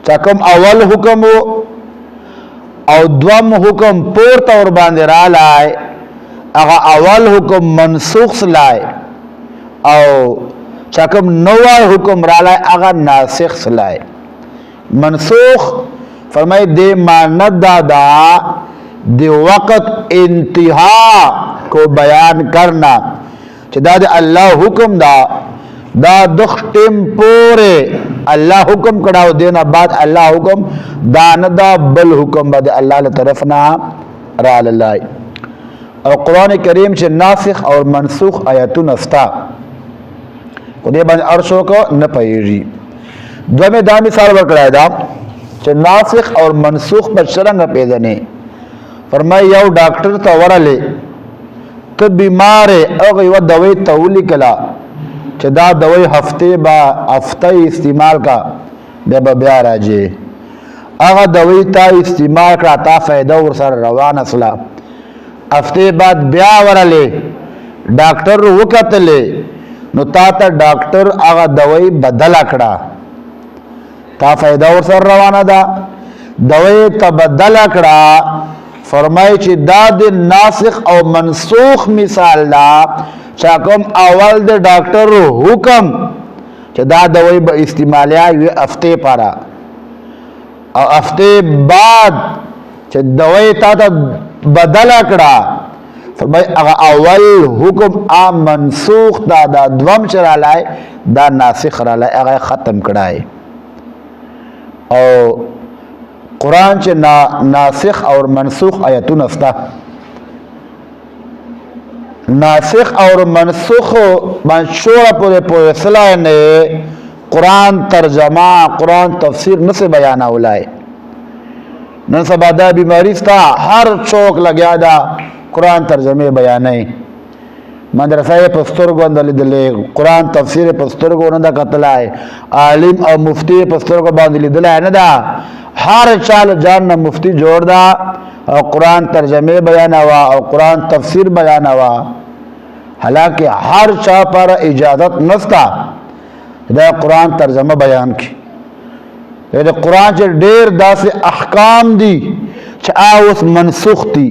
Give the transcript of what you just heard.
चकम अवल हुक्म हो और द्वम हुक्म पोर तौर बांधे रा लाए अगा अवल हुक्म मनसूख लाए और चकम नवा हुक्म रा लाए अगा नासिख लाए। मनसूख फरमाए दे मानद दादा दे वक़्त इंतहा को बयान करना चदा अल्लाह हुक्म दा दुख टेम्पोरे अल्लाह हुक्म कराओ देना बाद अल्लाह हुक्म दानदा बल हुक्म बाद अल्लाह की तरफ ना रा लाए। और कुरान करीम से नासिख और मनसूख आयतुन अस्ता खुदे बन अर्शों को न पईरी दो में दा मिसाल वकराए दा चे नासिख और मनसूख पर शरंग पेदने फरमाए यो डॉक्टर तो वरले तो बीमार है अगर वह दवाई तौली कला चदा दवाई हफ्ते इस्तेमाल का बेबा ब्याह राजे अगर दवाई ता इस्तेमाल का ता फायदा और सर रवान असला हफ्ते बाद ब्याह वरले डॉक्टर वक़्त ले नुता डॉक्टर अगर दवाई बदल आकड़ा ता फायदा और सर रवाना दा दवाई तबदल आकड़ा फरमाए ची दाद नासिख और मनसूख मिसाल दा चाकम अवल दे डॉक्टर हुक्म चदा दवाई इस्तेमाल ये हफ्ते पारा और हफ्ते बाद च दवाई ता बदल आकड़ा फरमाए अवल हुक्म आ मनसूख दा द्वम चरा लाए दा नासिख रा लाए अगर ख़त्म कराए। और कुरान से नासिख और मनसूख आयतुन अस्ता नासिख और मनसूख मंशूर पूरे फैसला ने कुरान तर्जमा कुरान तफसीर न से बयाना उलाए न सबादा बीमारी था हर चौक लग्या दा कुरान तर्जमे बयान मदरसा पस्तुर को अंदर दिले कुरान तफसीर पस्तुर को नदा कतला है आलिम और मुफ्ती पस्तुर को बांध दिला है नदा हर चाल जान न मुफ्ती जोड़ दा और कुरान तर्जमे बयान हुआ और कुरान तफसीर बयान हुआ हालांकि हर चाह पर इजाज़त नस्ता कुरान तर्जमा बयान की कुरान से डेर दा से अहकाम दी चाह उस मनसूख थी